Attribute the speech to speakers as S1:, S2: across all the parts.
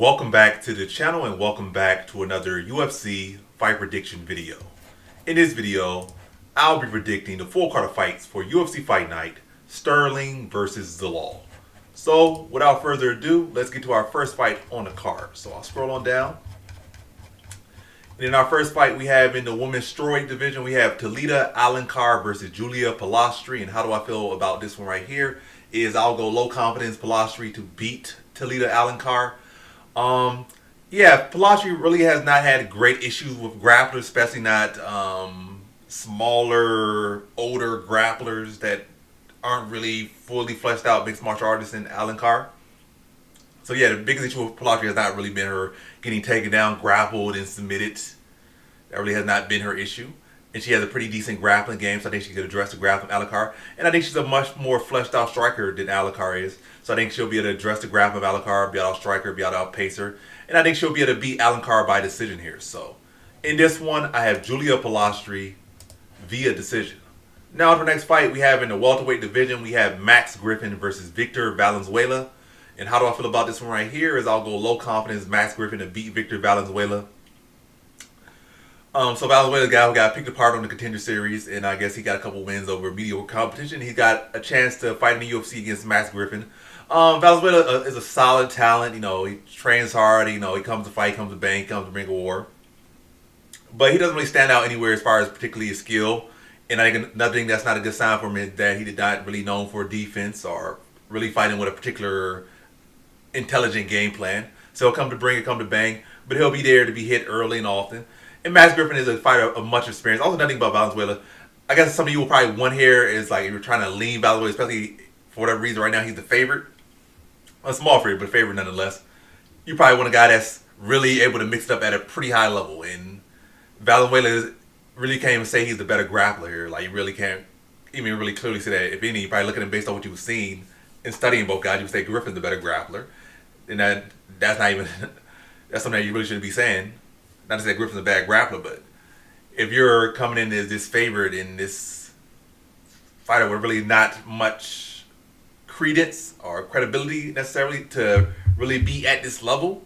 S1: Welcome back to the channel and welcome back to another UFC fight prediction video. In this video, I'll be predicting the full card of fights for UFC Fight Night, Sterling versus Zalal. So, without further ado, let's get to our first fight on the card. So I'll scroll on down. And in our first fight, we have in the women's strawweight division, we have Talita Alencar versus Julia Polastri. And how do I feel about this one right here? I'll go low confidence Polastri to beat Talita Alencar. Yeah, Polastri really has not had great issues with grapplers, especially not smaller, older grapplers that aren't really fully fleshed out mixed martial artists in Alencar. So yeah, the biggest issue with Polastri has not really been her getting taken down, grappled, and submitted. That really has not been her issue. And she has a pretty decent grappling game, so I think she could address the grappling of Alencar. And I think she's a much more fleshed out striker than Alencar is. So I think she'll be able to address the grappling of Alencar, be able to strike her, be able to outpace her. And I think she'll be able to beat Alencar by decision here. So in this one, I have Julia Polastri via decision. Now to the next fight we have in the welterweight division, we have Max Griffin versus Victor Valenzuela. And how do I feel about this one right here? I'll go low confidence Max Griffin to beat Victor Valenzuela. So Valenzuela, the guy who got picked apart on the Contender Series, and I guess he got a couple wins over mediocre competition. He got a chance to fight in the UFC against Max Griffin. Valenzuela is a solid talent. You know, he trains hard. You know, he comes to fight, comes to bang, comes to bring a war. But he doesn't really stand out anywhere as far as particularly his skill. And I think another thing that's not a good sign for him is that he did not really known for defense or really fighting with a particular intelligent game plan. So he'll come to bring it, come to bang, but he'll be there to be hit early and often. And Max Griffin is a fighter of much experience. Also, nothing about Valenzuela. I guess some of you will probably want here is like if you're trying to lean Valenzuela, especially for whatever reason right now he's the favorite. A small favorite, but a favorite nonetheless. You probably want a guy that's really able to mix it up at a pretty high level. And Valenzuela really can't even say he's the better grappler here. Like, you really can't even really clearly say that. If any, you probably look at him based on what you've seen and studying both guys, you would say Griffin's the better grappler. And that's not even, that's something that you really shouldn't be saying. Not to say Griffin's a bad grappler, but if you're coming in as this favorite in this fighter with really not much credence or credibility necessarily to really be at this level,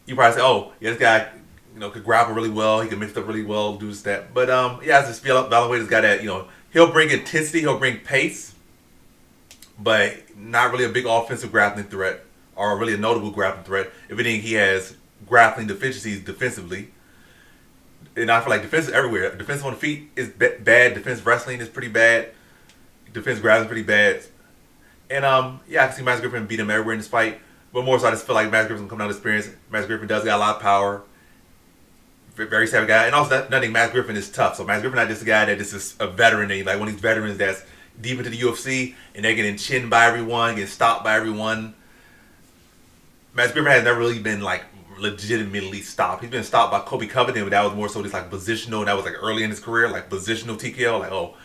S1: you probably say, oh, yeah, this guy, you know, could grapple really well, he can mix it up really well, do this, that. But yeah, I just feel Valenzuela's got that, you know, he'll bring intensity, he'll bring pace, but not really a big offensive grappling threat or really a notable grappling threat. If anything, he has grappling deficiencies defensively. And I feel like defense is everywhere. Defense on the feet is bad. Defense wrestling is pretty bad. Defense grappling is pretty bad. And yeah, I can see Max Griffin beat him everywhere in this fight. But more so, I just feel like Max Griffin's coming out of experience. Max Griffin does got a lot of power. Very savvy guy. And also, nothing Max Griffin is tough. So Max Griffin not just a guy that just is a veteran. Like one of these veterans that's deep into the UFC and they're getting chinned by everyone, getting stopped by everyone. Max Griffin has never really been like legitimately stopped. He's been stopped by Kobe Covington, but that was more so just like positional. And that was like early in his career, like positional TKO. Like, oh,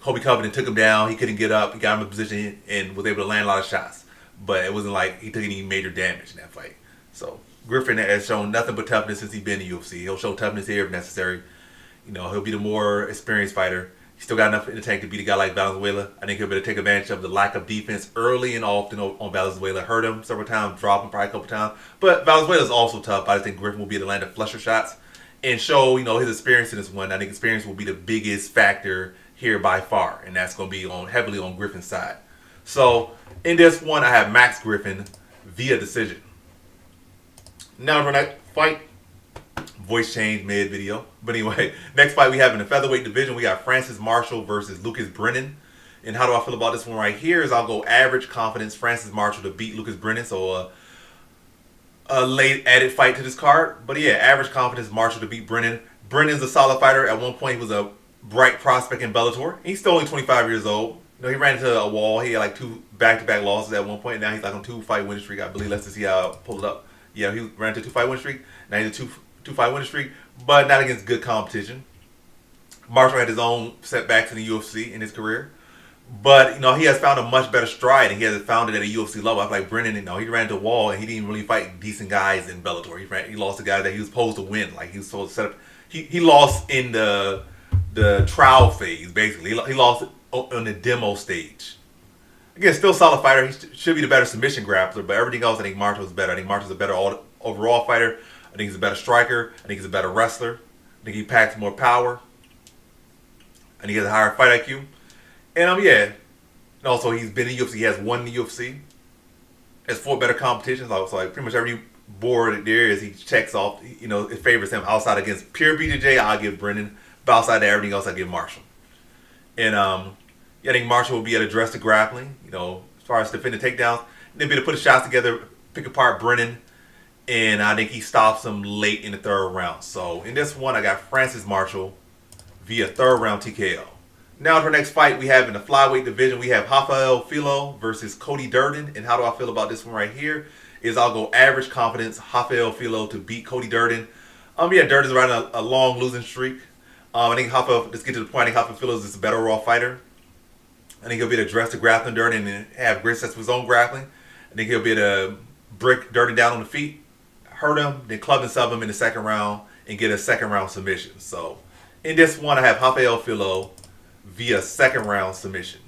S1: Kobe Covington took him down. He couldn't get up. He got him in position and was able to land a lot of shots. But it wasn't like he took any major damage in that fight. So Griffin has shown nothing but toughness since he's been in the UFC. He'll show toughness here if necessary. You know, he'll be the more experienced fighter. He's still got enough in the tank to beat a guy like Valenzuela. I think he'll be able to take advantage of the lack of defense early and often on Valenzuela. Hurt him several times, drop him probably a couple times. But Valenzuela is also tough. I just think Griffin will be able to land the flusher shots and show, you know, his experience in this one. I think experience will be the biggest factor here by far, and that's going to be heavily on Griffin's side. So in this one, I have Max Griffin via decision. Now for that fight. Voice change mid-video. But anyway, next fight we have in the featherweight division, we got Francis Marshall versus Lucas Brennan. And how do I feel about this one right here? I'll go average confidence Francis Marshall to beat Lucas Brennan. So a late added fight to this card. But yeah, average confidence Marshall to beat Brennan. Brennan's a solid fighter. At one point he was a bright prospect in Bellator. He's still only 25 years old. You know, he ran into a wall. He had like 2 back-to-back losses at one point. Now he's like on 2-fight winning streak, I believe. Let's just see how I pull it up. Yeah, he ran into a 2-fight winning streak. Now he's a 2-fight winning streak, but not against good competition. Marshall had his own setbacks in the UFC in his career, but you know he has found a much better stride, and he has found it at a UFC level. I feel like Brennan, you know, he ran into a wall, and he didn't really fight decent guys in Bellator. He lost a guy that he was supposed to win. Like he was supposed to set up. He lost in the trial phase, basically. He lost on the demo stage. Again, still a solid fighter. He should be the better submission grappler, but everything else, I think Marshall's better. I think Marshall's a better overall fighter. I think he's a better striker. I think he's a better wrestler. I think he packs more power. And he has a higher fight IQ. And yeah. And also, he's been in the UFC. He has won the UFC. Has 4 better competitions. So like pretty much every board there is, he checks off. You know, it favors him. Outside against pure BJJ, I'll give Brennan. But outside of everything else, I give Marshall. And yeah, I think Marshall will be able to address the grappling. You know, as far as defending takedowns, and then be able to put the shots together, pick apart Brennan. And I think he stops him late in the 3rd round. So in this one, I got Francis Marshall via 3rd round TKO. Now to our next fight, we have in the flyweight division, we have Rafael Filho versus Cody Durden. And how do I feel about this one right here? Is I'll go average confidence, Rafael Filho to beat Cody Durden. Yeah, Durden's riding a long losing streak. I think Rafael, let's get to the point, I think Rafael Filho is a better overall fighter. I think he'll be able to address the grappling Durden and have great sense of his own grappling. I think he'll be able to break Durden down on the feet, hurt him, then club and sub him in the 2nd round and get a 2nd round submission. So in this one, I have Rafael Filho via 2nd round submission.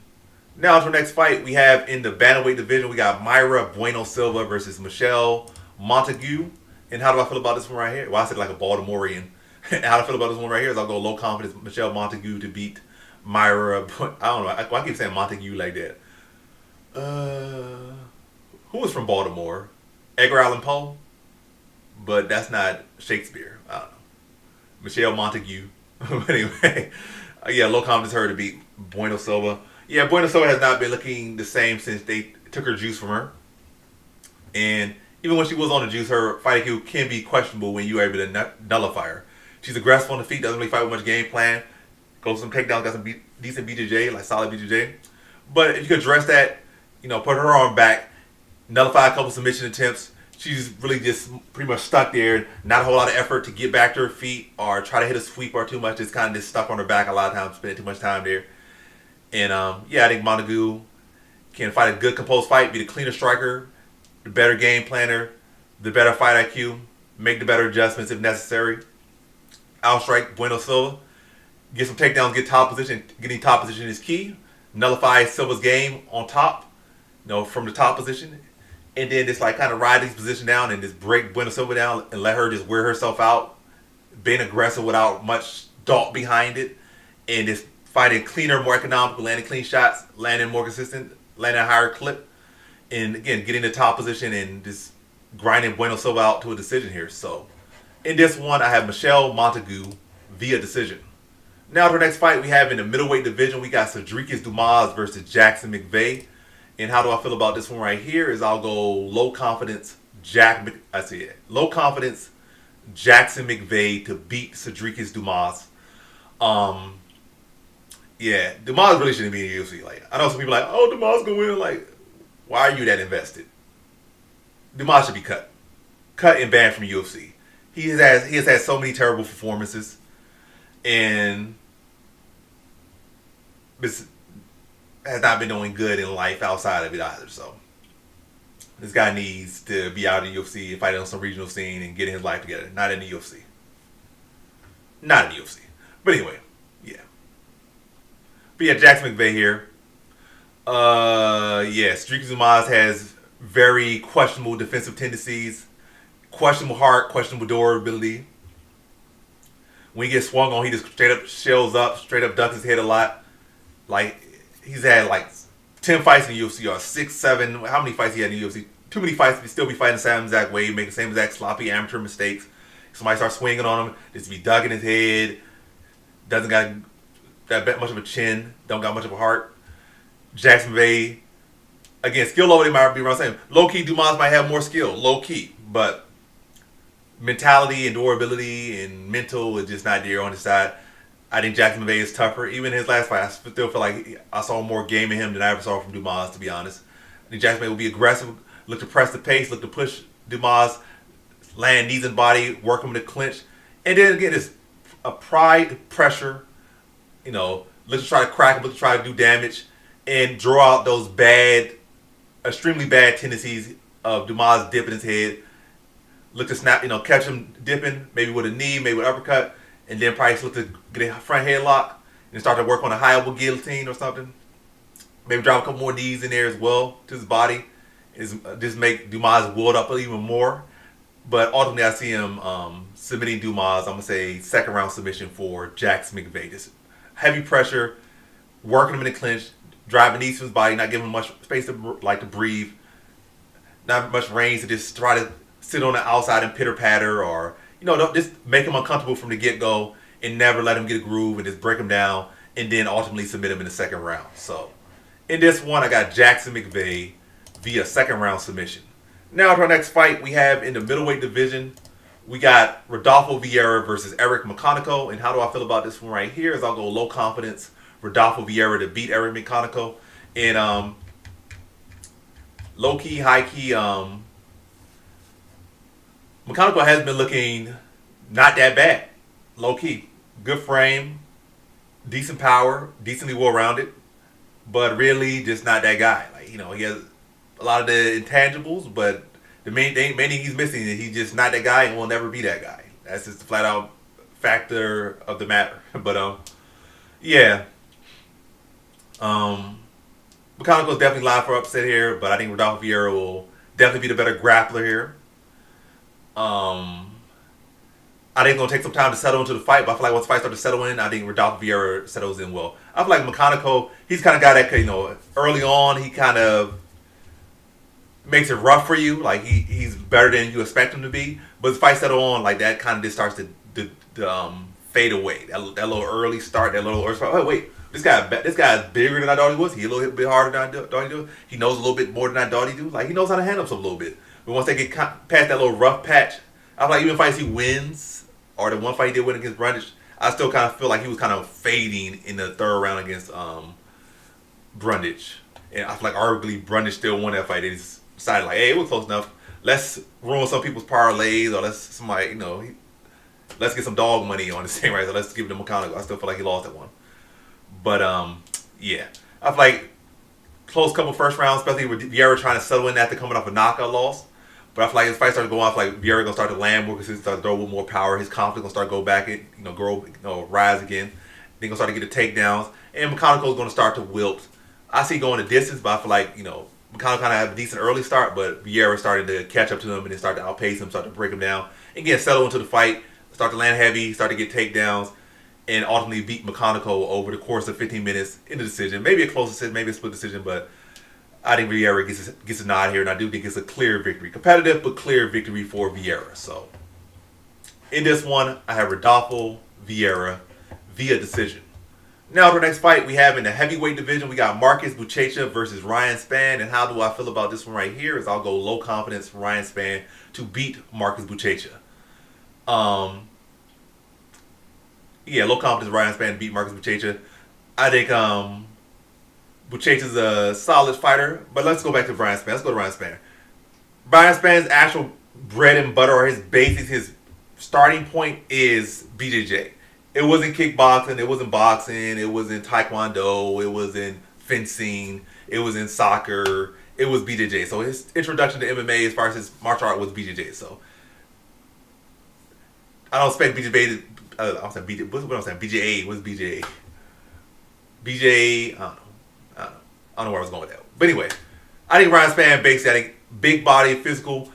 S1: Now to the next fight, we have in the bantamweight division, we got Mayra Bueno Silva versus Michelle Montague. And how do I feel about this one right here? Well, I said like a Baltimorean. How do I feel about this one right here is I'll go low confidence Michelle Montague to beat Mayra. I don't know. I keep saying Montague like that. Who was from Baltimore? Edgar Allan Poe? But that's not Shakespeare. I don't know. Michelle Montague. But anyway, yeah, low confidence her to beat Bueno Silva. Yeah, Bueno Silva has not been looking the same since they took her juice from her. And even when she was on the juice, her fight IQ can be questionable when you are able to nullify her. She's aggressive on the feet, doesn't really fight with much game plan. Goes some takedowns, got some decent BJJ, like solid BJJ. But if you could address that, you know, put her arm back, nullify a couple submission attempts, she's really just pretty much stuck there. Not a whole lot of effort to get back to her feet or try to hit a sweep or too much. Just kind of just stuck on her back a lot of times, spending too much time there. And yeah, I think Montague can fight a good composed fight, be the cleaner striker, the better game planner, the better fight IQ, make the better adjustments if necessary. Outstrike Bueno Silva, get some takedowns, get top position. Getting top position is key. Nullify Silva's game on top, you know, from the top position. And then just like kind of ride this position down and just break Bueno Silva down and let her just wear herself out, being aggressive without much thought behind it, and just fighting cleaner, more economical, landing clean shots, landing more consistent, landing a higher clip, and again, getting the top position and just grinding Bueno Silva out to a decision here. So in this one, I have Michelle Montague via decision. Now to our next fight, we have in the middleweight division, we got Cedric Dumas versus Jackson McVey. And how do I feel about this one right here is I'll go low confidence low confidence Jackson McVey to beat Cedric Dumas. Yeah, Dumas really shouldn't be in the UFC. Like, I know some people are like, oh, Dumas gonna win. Like, why are you that invested? Dumas should be cut and banned from the UFC. He has had so many terrible performances, and this has not been doing good in life outside of it either. So this guy needs to be out of the UFC and fight on some regional scene and getting his life together. Not in the UFC. Not in the UFC. But anyway, yeah. But yeah, Jackson McVey here. Yeah, Cedric Dumas has very questionable defensive tendencies, questionable heart, questionable durability. When he gets swung on, he just straight up shells up, straight up ducks his head a lot. Like, he's had like 10 fights in the UFC, or 6, 7. How many fights he had in the UFC? Too many fights to still be fighting the same exact way, making the same exact sloppy amateur mistakes. Somebody starts swinging on him, just be ducking his head. Doesn't got that much of a chin. Don't got much of a heart. Jackson McVey, again, skill level, they might be around the same. Low key, Dumas might have more skill, low key, but mentality and durability and mental is just not there on his side. I think Jackson McVey is tougher. Even his last fight, I still feel like I saw more game in him than I ever saw from Dumas, to be honest. I think Jackson McVey will be aggressive, look to press the pace, look to push Dumas, land knees and body, work him to clinch. And then again, it's a pride, pressure, you know, look to try to crack him, look to try to do damage, and draw out those bad, extremely bad tendencies of Dumas dipping his head. Look to snap, you know, catch him dipping, maybe with a knee, maybe with an uppercut, and then probably look to get a front headlock and start to work on a high elbow guillotine or something. Maybe drop a couple more knees in there as well to his body. Just make Dumas wilt up even more. But ultimately, I see him submitting Dumas. I'm going to say second round submission for Jax McVey. Just heavy pressure, working him in the clinch, driving knees to his body, not giving him much space to breathe, not much range to just try to sit on the outside and pitter patter, or don't just make him uncomfortable from the get go and never let him get a groove and just break him down and then ultimately submit him in the second round. So in this one, I got Jackson McVey via second round submission. Now to our next fight, we have in the middleweight division, we got Rodolfo Vieira versus Eric McConico. And how do I feel about this one right here? Is I'll go low confidence Rodolfo Vieira to beat Eric McConico. And low key, high key, McConico has been looking not that bad. Low key. Good frame, decent power, decently well rounded, but really just not that guy. He has a lot of the intangibles, but the main thing he's missing is he's just not that guy and will never be that guy. That's just the flat out factor of the matter. But yeah. McConico's definitely live for upset here, but I think Rodolfo Vieira will definitely be the better grappler here. I think it's going to take some time to settle into the fight, but I feel like once the fight starts to settle in, I think Rodolfo Vieira settles in well. I feel like McConico, he's kind of guy that, early on, he kind of makes it rough for you. Like, he's better than you expect him to be. But as the fight settle on, like, that kind of just starts to fade away. That little early start, oh, wait, this guy is bigger than I thought he was. He's a little bit harder than I thought he do. He knows a little bit more than I thought he do. Like, he knows how to handle himself a little bit. But once they get past that little rough patch, I feel like even fights he wins, or the one fight he did win against Brundage, I still kind of feel like he was kind of fading in the third round against Brundage. And I feel like arguably Brundage still won that fight. They just decided like, hey, it was close enough. Let's ruin some people's parlays, or let's get some dog money on this thing, right? So let's give it to McConico. I still feel like he lost that one. But yeah, I feel like close couple first rounds, especially with Vieira trying to settle in after coming off a knockout loss. But I feel like as the fight starts to go on, I feel like Vieira gonna start to land more because he starts to throw with more power. His confidence gonna start to go back, rise again. Then gonna start to get the takedowns, and McConico's gonna start to wilt. I see going the distance, but I feel like McConico kind of had a decent early start, but Vieira started to catch up to him and then start to outpace him, start to break him down, and get settled into the fight, start to land heavy, start to get takedowns, and ultimately beat McConico over the course of 15 minutes in the decision. Maybe a close decision, maybe a split decision, but I think Vieira gets a nod here, and I do think it's a clear victory. Competitive, but clear victory for Vieira. So, in this one, I have Rodolfo Vieira via decision. Now, for the next fight we have in the heavyweight division, we got Marcus Buchecha versus Ryan Spann. And how do I feel about this one right here? Is I'll go low confidence for Ryan Spann to beat Marcus Buchecha. Yeah, low confidence Ryan Spann to beat Marcus Buchecha. I think Buchecha's a solid fighter, but let's go back to Ryan Spann. Let's go to Ryan Spann. Ryan Spann's actual bread and butter, or his basics, his starting point is BJJ. It wasn't kickboxing, it wasn't boxing, it wasn't taekwondo, it wasn't fencing, it was in soccer, it was BJJ. So his introduction to MMA as far as his martial art was BJJ. So I don't expect BJJ. I'm saying BJ. What I'm saying? BJA. What's BJA? BJA. I don't know where I was going with that. But anyway, I think Ryan Spann basically, I think big body, physical,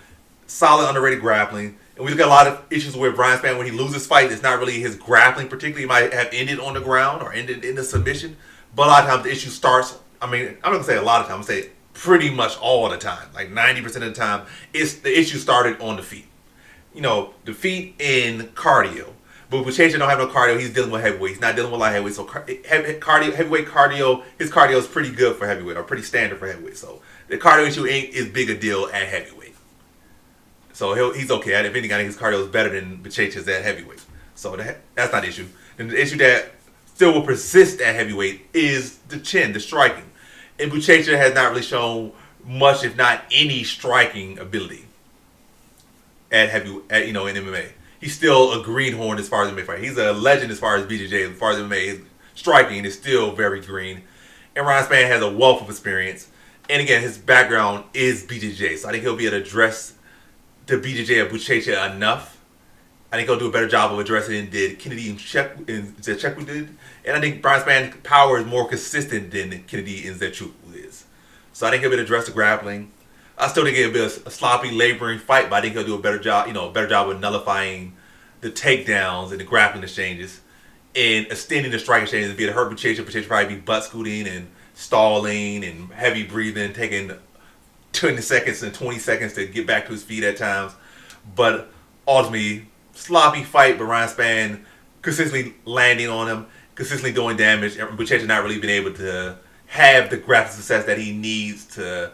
S1: solid, underrated grappling. And we look at a lot of issues with Ryan Spann when he loses fight. It's not really his grappling particularly. He might have ended on the ground or ended in the submission. But a lot of times the issue starts, I'm not going to say a lot of times, I'm going to say pretty much all the time. Like 90% of the time, the issue started on the feet. The feet in cardio. But Buchecha don't have no cardio. He's dealing with heavyweight. He's not dealing with light heavyweight. So heavyweight cardio, his cardio is pretty good for heavyweight, or pretty standard for heavyweight. So the cardio issue ain't as big a deal at heavyweight. So he's okay at it. If anything, I think his cardio is better than Buchecha's at heavyweight. So that's not the issue. And the issue that still will persist at heavyweight is the chin, the striking. And Buchecha has not really shown much, if not any, striking ability in MMA. He's still a greenhorn as far as MMA fight. He's a legend as far as BJJ. As far as MMA, his striking is still very green. And Ryan Spann has a wealth of experience. And again, his background is BJJ. So I think he'll be able to address the BJJ of Buchecha enough. I think he'll do a better job of addressing than did Kennedy and Zecheku did. And I think Brian Spann's power is more consistent than Kennedy and Zecheku is. So I think he'll be able to address the grappling. I still think it'll be a sloppy, laboring fight, but I think he'll do a better job, a better job of nullifying the takedowns and the grappling exchanges and extending the strike exchanges. Be it hurt Buchecha probably be butt scooting and stalling and heavy breathing, taking 20 seconds and 20 seconds to get back to his feet at times. But ultimately, sloppy fight, but Ryan Spann consistently landing on him, consistently doing damage, and Buchecha not really been able to have the grappling success that he needs to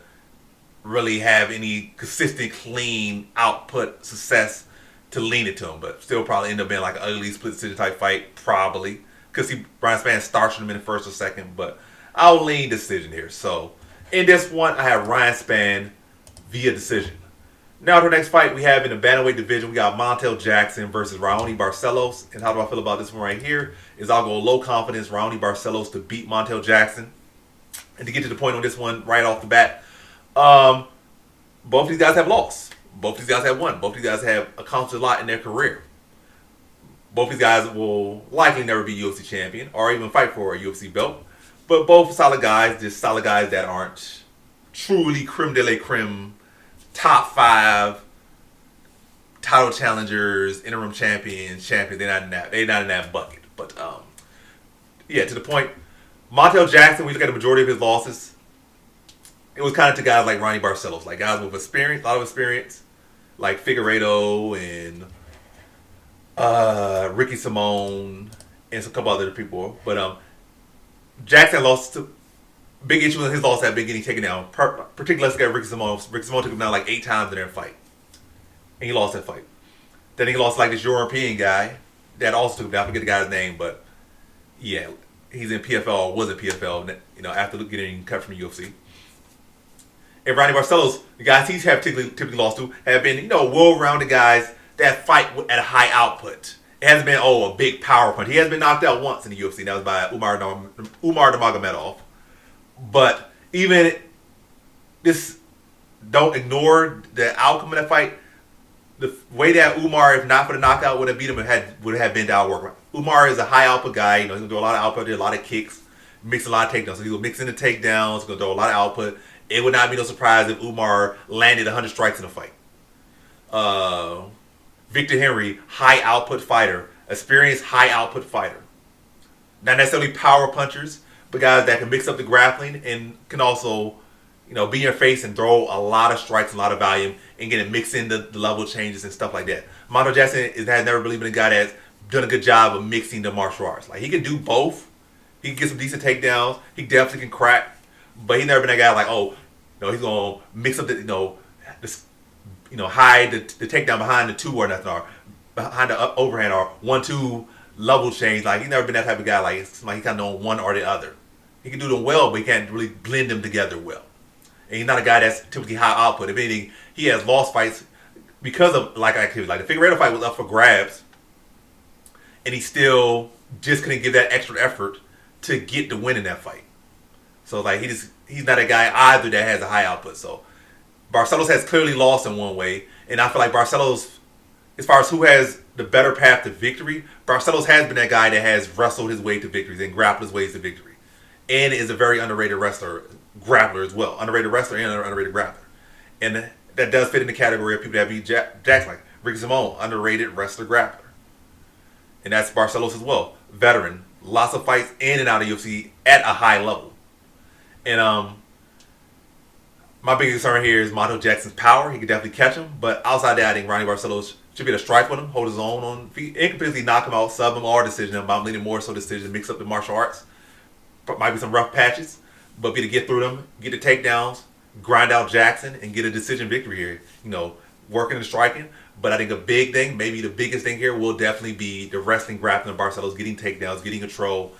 S1: really have any consistent, clean output success to lean it to him, but still probably end up being like an ugly split decision type fight, probably. Because Brian Spann starched him in the first or second, but I'll lean decision here. So, in this one, I have Ryan Spann via decision. Now to the next fight we have in the bantamweight division, we got Montague Jackson versus Raoni Barcelos. And how do I feel about this one right here? Is I'll go low confidence Raoni Barcelos to beat Montague Jackson. And to get to the point on this one right off the bat, both these guys have lost. Both these guys have won. Both these guys have accomplished a lot in their career. Both these guys will likely never be UFC champion or even fight for a UFC belt. But both solid guys, just solid guys that aren't truly creme de la creme, top 5 title challengers, interim champions. They're not in that bucket. But yeah, to the point, Montague Jackson, we look at the majority of his losses, it was kind of to guys like Raoni Barcelos, like guys with experience, a lot of experience, like Figueiredo and Ricky Simone and a couple other people. But Jackson lost to big issue with his loss had been getting taken down. Particularly, let's get Ricky Simone. Ricky Simone took him down like 8 times in their fight, and he lost that fight. Then he lost like this European guy that also took him down. I forget the guy's name, but yeah, he's in PFL or was in PFL. After getting cut from the UFC. And Raoni Barcelos, the guys he's typically lost to have been well-rounded guys that fight at a high output. It hasn't been a big power punch. He has been knocked out once in the UFC. That was by Umar Nurmagomedov. But even this, don't ignore the outcome of that fight. The way that Umar, if not for the knockout, would have beat him, would have been to outwork. Umar is a high output guy. He's gonna do a lot of output, a lot of kicks, mix a lot of takedowns. So he's gonna mix in the takedowns. He's gonna do a lot of output. It would not be no surprise if Umar landed 100 strikes in a fight. Victor Henry, high output fighter, experienced high output fighter. Not necessarily power punchers, but guys that can mix up the grappling and can also, be in your face and throw a lot of strikes, a lot of volume, and get it mixed in the level changes and stuff like that. Montague Jackson has never really been a guy that's done a good job of mixing the martial arts. Like, he can do both. He can get some decent takedowns. He definitely can crack. But he's never been that guy like, he's gonna mix up the, hide the takedown behind the 2 or nothing, or behind the overhand or 1-2 level change. Like, he's never been that type of guy. Like, it's like he kind of on one or the other. He can do them well, but he can't really blend them together well. And he's not a guy that's typically high output. If anything, he has lost fights because of activity. Like the Figueiredo fight was up for grabs, and he still just couldn't give that extra effort to get the win in that fight. So like he's not a guy either that has a high output. So Barcelos has clearly lost in one way, and I feel like Barcelos, as far as who has the better path to victory, Barcelos has been that guy that has wrestled his way to victories and grappled his ways to victory, and is a very underrated grappler as well. Underrated wrestler and an underrated grappler, and that does fit in the category of people that beat Jackson, like Ricky Simone, underrated wrestler grappler, and that's Barcelos as well. Veteran, lots of fights in and out of UFC at a high level. And my biggest concern here is Montague Jackson's power. He can definitely catch him, but outside that, I think Raoni Barcelos should be able to strike with him, hold his own on feet, and completely knock him out, sub him, or decision him. But I'm leaning more so decision, mix up the martial arts. But might be some rough patches, but be to get through them, get the takedowns, grind out Jackson, and get a decision victory here. Working and striking. But I think a big thing, maybe the biggest thing here, will definitely be the wrestling, grappling of Barcelos, getting takedowns, getting control.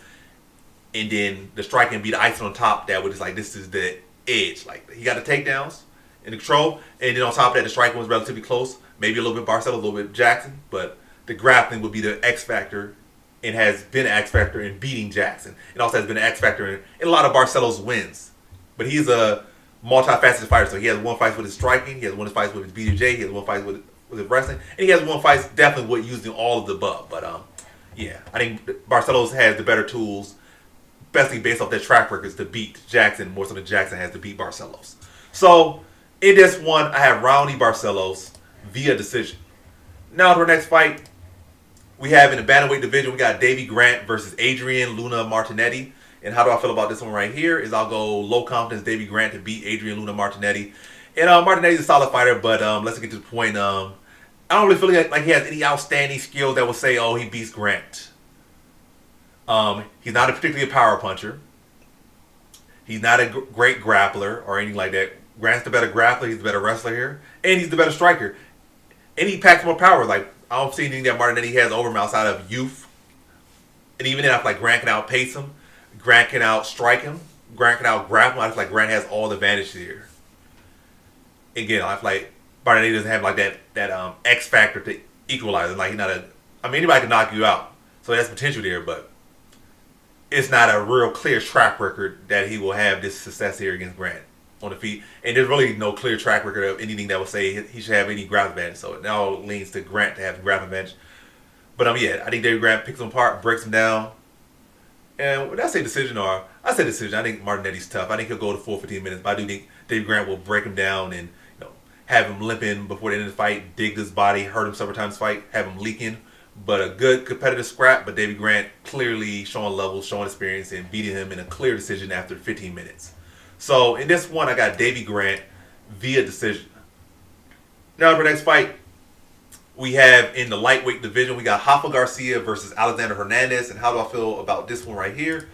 S1: And then the striking be the icing on top that would just like, this is the edge. Like, he got the takedowns and the control, and then on top of that, the striking was relatively close. Maybe a little bit Barcelos, a little bit Jackson, but the grappling would be the X factor, and has been an X factor in beating Jackson. It also has been an X factor in a lot of Barcelos' wins. But he's a multifaceted fighter, so he has one fight with his striking, he has one fight with his BJJ, he has one fight with was it wrestling? And he has won fights definitely with using all of the above. But yeah, I think Barcelos has the better tools, especially based off their track records, to beat Jackson more so than Jackson has to beat Barcelos. So in this one, I have Raoni Barcelos via decision. Now to our next fight, we have in the bantamweight division, we got Davey Grant versus Adrian Luna Martinetti. And how do I feel about this one right here is I'll go low confidence Davey Grant to beat Adrian Luna Martinetti. And Martinetti's a solid fighter, but let's get to the point. I don't really feel like he has any outstanding skills that will say, oh, he beats Grant. He's not a particularly a power puncher. He's not a great grappler or anything like that. Grant's the better grappler. He's the better wrestler here. And he's the better striker. And he packs more power. Like, I don't see anything that Martinetti has over him outside of youth. And even then, I feel like Grant can outpace him. Grant can outstrike him. Grant can outgrapple him. I feel like Grant has all the advantage here. Again, I feel like Martinetti doesn't have like that X factor to equalize. Like, he's not anybody can knock you out. So that's potential there, but it's not a real clear track record that he will have this success here against Grant on the feet. And there's really no clear track record of anything that will say he should have any grappling advantage. So it now leans to Grant to have the grappling advantage. But yeah, I think David Grant picks him apart, breaks him down. And when I say decision, I think Martinetti's tough. I think he'll go to full 15 minutes, but I do think David Grant will break him down and have him limping before the end of the fight, dig his body, hurt him several times fight, have him leaking. But a good competitive scrap, but David Grant clearly showing levels, showing experience, and beating him in a clear decision after 15 minutes. So in this one, I got David Grant via decision. Now for the next fight, we have in the lightweight division, we got Rafa Garcia versus Alexander Hernandez. And how do I feel about this one right here?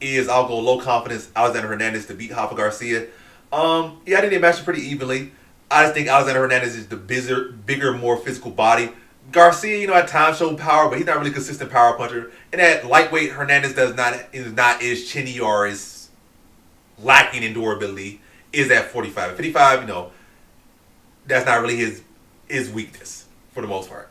S1: Is I'll go low confidence Alexander Hernandez to beat Rafa Garcia. I think they matched pretty evenly. I just think Alexander Hernandez is the bigger, more physical body. Garcia, at times showed power, but he's not really a consistent power puncher. And at lightweight, Hernandez is not as chinny or as lacking in durability. Is at 45. At 55, that's not really his weakness for the most part.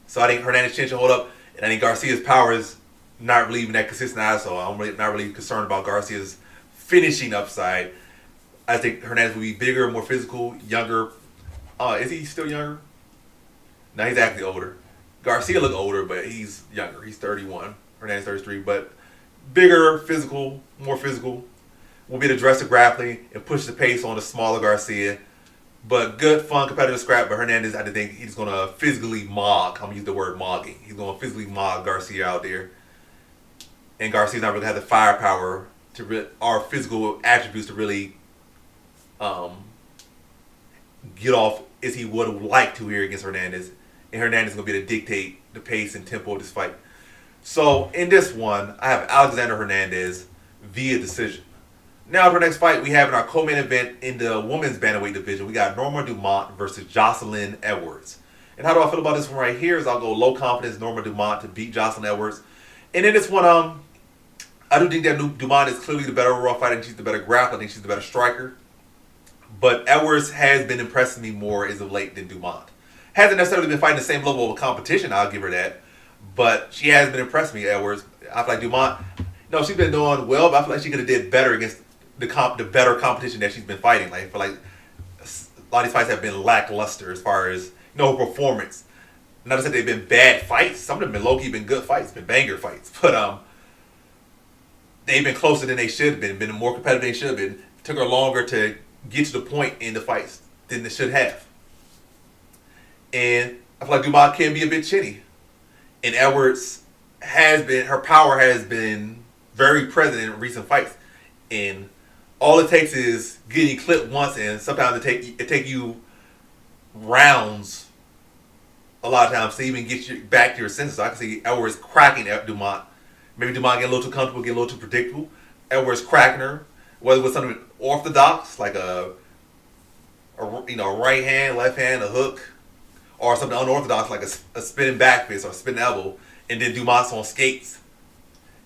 S1: So I think Hernandez's chin should hold up, and I think Garcia's power is not really even that consistent either. So I'm not really concerned about Garcia's finishing upside. I think Hernandez will be bigger, more physical, younger. Is he still younger? No, he's actually older. Garcia look older, but he's younger. He's 31. Hernandez 33. But bigger, physical, more physical. Will be able to address the grappling and push the pace on the smaller Garcia. But good, fun, competitive scrap. But Hernandez, I think he's going to physically mog. I'm going to use the word mogging. He's going to physically mog Garcia out there. And Garcia's not really have the firepower or physical attributes to really get off as he would have liked to here against Hernandez. And Hernandez is going to be able to dictate the pace and tempo of this fight. So in this one, I have Alexander Hernandez via decision. Now for the next fight, we have in our co-main event in the women's bantamweight division, we got Norma Dumont versus Jocelyn Edwards. And how do I feel about this one right here is I'll go low confidence Norma Dumont to beat Jocelyn Edwards. And in this one, I do think that Dumont is clearly the better overall fighter. I think she's the better grappler. I think she's the better striker. But Edwards has been impressing me more as of late than Dumont. Hasn't necessarily been fighting the same level of competition, I'll give her that. But she has been impressing me, Edwards. I feel like Dumont, she's been doing well, but I feel like she could have did better against the better competition that she's been fighting. Like, I feel like a lot of these fights have been lackluster as far as, her performance. Not to say they've been bad fights. Some of them have been low-key been good fights, been banger fights. But they've been closer than they should have been more competitive than they should have been. It took her longer to get to the point in the fights than they should have. And I feel like Dumont can be a bit chinny. And Edwards her power has been very present in recent fights. And all it takes is getting clipped once, and sometimes it take you rounds a lot of times to even get you back to your senses. So I can see Edwards cracking at Dumont. Maybe Dumont getting a little too comfortable, getting a little too predictable. Edwards cracking her, whether it was something orthodox, like a right hand, left hand, a hook, or something unorthodox like a spinning back fist or a spinning elbow, and then Dumont's on skates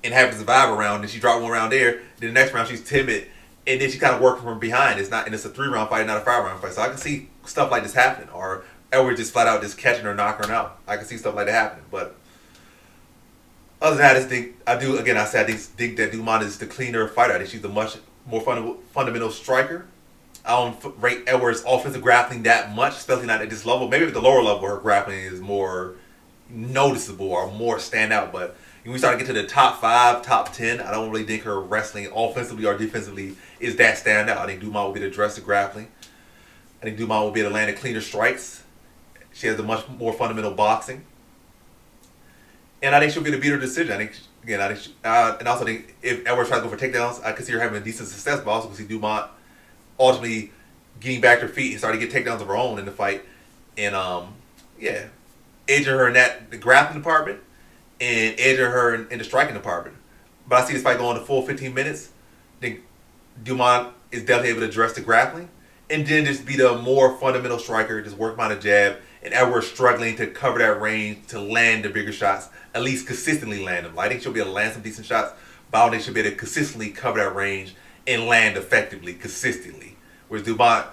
S1: and having to survive around, and she dropped one round there, then the next round she's timid, and then she kind of working from behind. It's a 3-round fight, not a 5-round fight. So I can see stuff like this happening, or Edwards just flat out just catching her, knocking her out. I can see stuff like that happening. But other than that, I think that Dumont is the cleaner fighter. I think she's a much more fundamental striker. I don't rate Edwards' offensive grappling that much, especially not at this level. Maybe at the lower level, her grappling is more noticeable or more standout. But when we start to get to the top 5, top 10, I don't really think her wrestling offensively or defensively is that standout. I think Dumont will be able to address the grappling. I think Dumont will be able to land the cleaner strikes. She has a much more fundamental boxing. And I think she'll be able to beat her decision. And I also think if Edwards tries to go for takedowns, I could see her having a decent success, but I also could see Dumont ultimately getting back to her feet and starting to get takedowns of her own in the fight. And, edging her in the grappling department and edging her in the striking department. But I see this fight going the full 15 minutes. I think Dumont is definitely able to address the grappling and then just be the more fundamental striker, just work on a jab, and Edwards struggling to cover that range to land the bigger shots, at least consistently land them. I think she'll be able to land some decent shots, but I don't think she'll be able to consistently cover that range and land effectively, consistently. Whereas Dumont,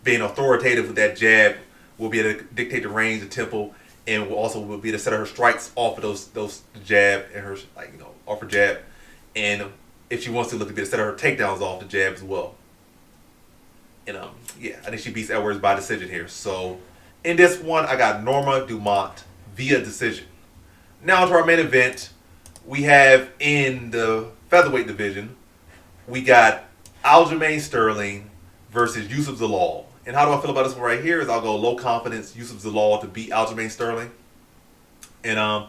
S1: being authoritative with that jab, will be able to dictate the range, the tempo, and will also be able to set her strikes off of those jab and her off her jab, and if she wants to look to be able to set her takedowns off the jab as well. And I think she beats Edwards by decision here. So in this one, I got Norma Dumont via decision. Now to our main event, we have in the featherweight division, we got Aljamain Sterling versus Yusuf Zalal. And how do I feel about this one right here is I'll go low confidence Yusuf Zalal to beat Aljamain Sterling. And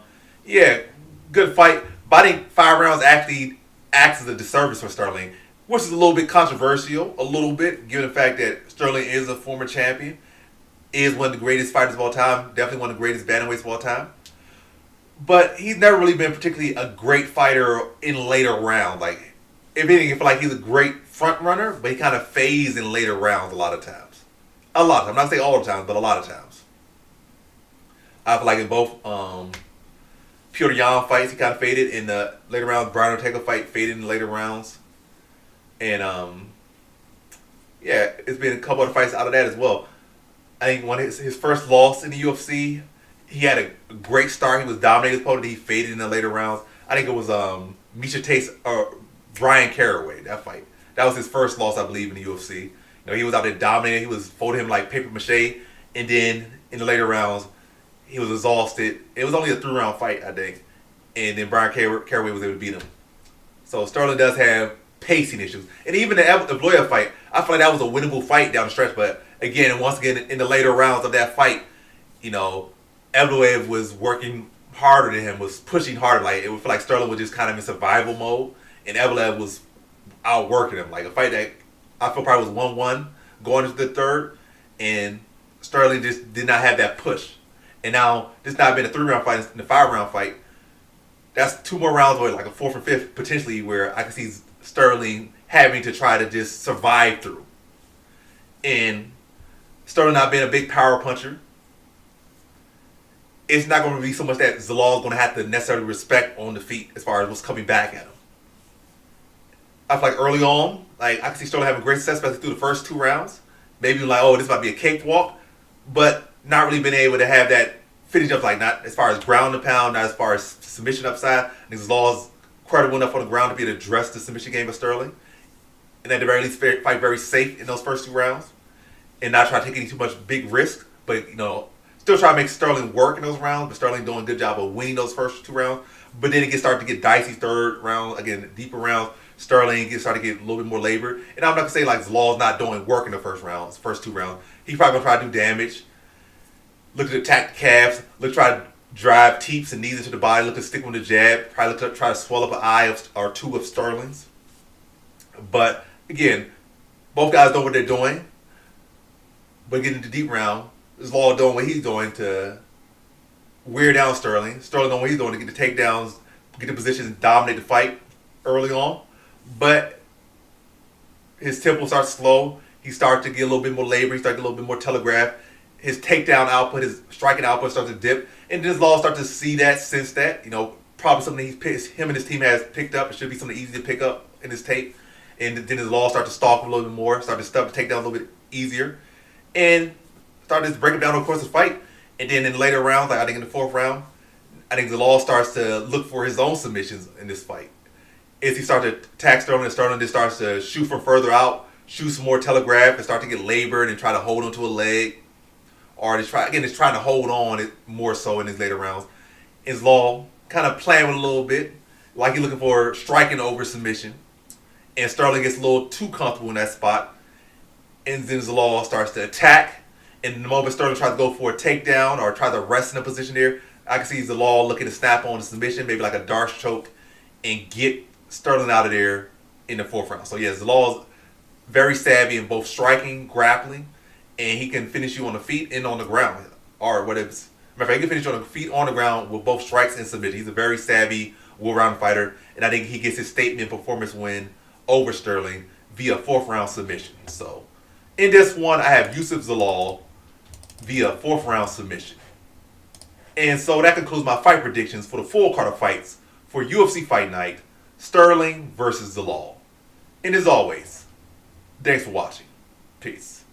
S1: good fight. But I think 5 rounds actually acts as a disservice for Sterling, which is a little bit controversial, given the fact that Sterling is a former champion, is one of the greatest fighters of all time, definitely one of the greatest bantamweights of all time. But he's never really been particularly a great fighter in later rounds. Like, if anything, I feel like he's a great front runner, but he kind of fades in later rounds a lot of times. I'm not saying all the time, but a lot of times. I feel like in both Petr Yan fights, he kind of faded. In the later rounds, Brian Ortega fight faded in the later rounds. And, it's been a couple of fights out of that as well. I think his first loss in the UFC, he had a great start. He was dominating his opponent. He faded in the later rounds. I think it was Misha Tate or Brian Caraway, that fight. That was his first loss, I believe, in the UFC. He was out there dominating. He was folding him like paper mache. And then in the later rounds, he was exhausted. It was only a 3-round fight, I think. And then Brian Caraway was able to beat him. So Sterling does have pacing issues. And even the Vieira fight, I feel like that was a winnable fight down the stretch. But again, in the later rounds of that fight, Evloev was working harder than him, was pushing harder. Like, it would feel like Sterling was just kind of in survival mode. And Evloev was outworking him. Like a fight that I feel probably was 1-1 going into the third, and Sterling just did not have that push. And now this not been a 3-round fight, in the 5-round fight. That's 2 more rounds away, like a 4th and 5th potentially, where I can see Sterling having to try to just survive through. And Sterling not being a big power puncher, it's not going to be so much that Zalal is going to have to necessarily respect on the feet as far as what's coming back at him. I feel like early on, I can see Sterling having great success, especially through the first 2 rounds. Maybe this might be a cakewalk, but not really being able to have that finish up, not as far as ground and pound, not as far as submission upside. I think Zalal's credible enough on the ground to be able to address the submission game of Sterling. And at the very least, fight very safe in those first 2 rounds. And not try to take any too much big risk, but, still try to make Sterling work in those rounds, but Sterling doing a good job of winning those first 2 rounds. But then it started to get dicey 3rd round, again, deeper rounds. Sterling started to get a little bit more labor. And I'm not going to say Zalal's not doing work in the first 2 rounds. He's probably going to try to do damage. Look to attack the calves. Look to try to drive teeps and knees into the body. Look to stick with the jab. Probably look to try to swell up an eye or 2 of Sterling's. But again, both guys know what they're doing. But getting into the deep round, Zalal doing what he's doing to wear down Sterling. Sterling doing what he's doing to get the takedowns, get the positions, and dominate the fight early on. But his tempo starts slow. He starts to get a little bit more labor. He starts to get a little bit more telegraph. His takedown output, his striking output starts to dip. And then Zalal starts to see that, sense that. Probably something him and his team has picked up. It should be something easy to pick up in his tape. And then Zalal starts to stalk him a little bit more, start to stuff the takedown a little bit easier. And start to break him down over the course of the fight. And then in the later rounds, I think in the 4th round, I think Zalal starts to look for his own submissions in this fight. As he starts to attack Sterling, and Sterling just starts to shoot from further out, shoot some more telegraph and start to get labored and try to hold onto a leg. Or just trying to hold on it more so in his later rounds. Is Law kind of playing with a little bit, like he's looking for striking over submission. And Sterling gets a little too comfortable in that spot. And then Zalal starts to attack. And the moment Sterling tries to go for a takedown or tries to rest in a position there, I can see Zalal looking to snap on the submission, maybe like a Darce choke, and get Sterling out of there in the 4th round. So yeah, Zalal's very savvy in both striking, grappling, and he can finish you on the feet and on the ground. Or whatever. Matter of fact, he can finish you on the feet, on the ground with both strikes and submission. He's a very savvy, well-rounded fighter, and I think he gets his statement performance win over Sterling via 4th round submission. So in this one, I have Yusuf Zalal via 4th round submission. And so that concludes my fight predictions for the full card of fights for UFC Fight Night, Sterling versus Zalal. And as always, thanks for watching. Peace.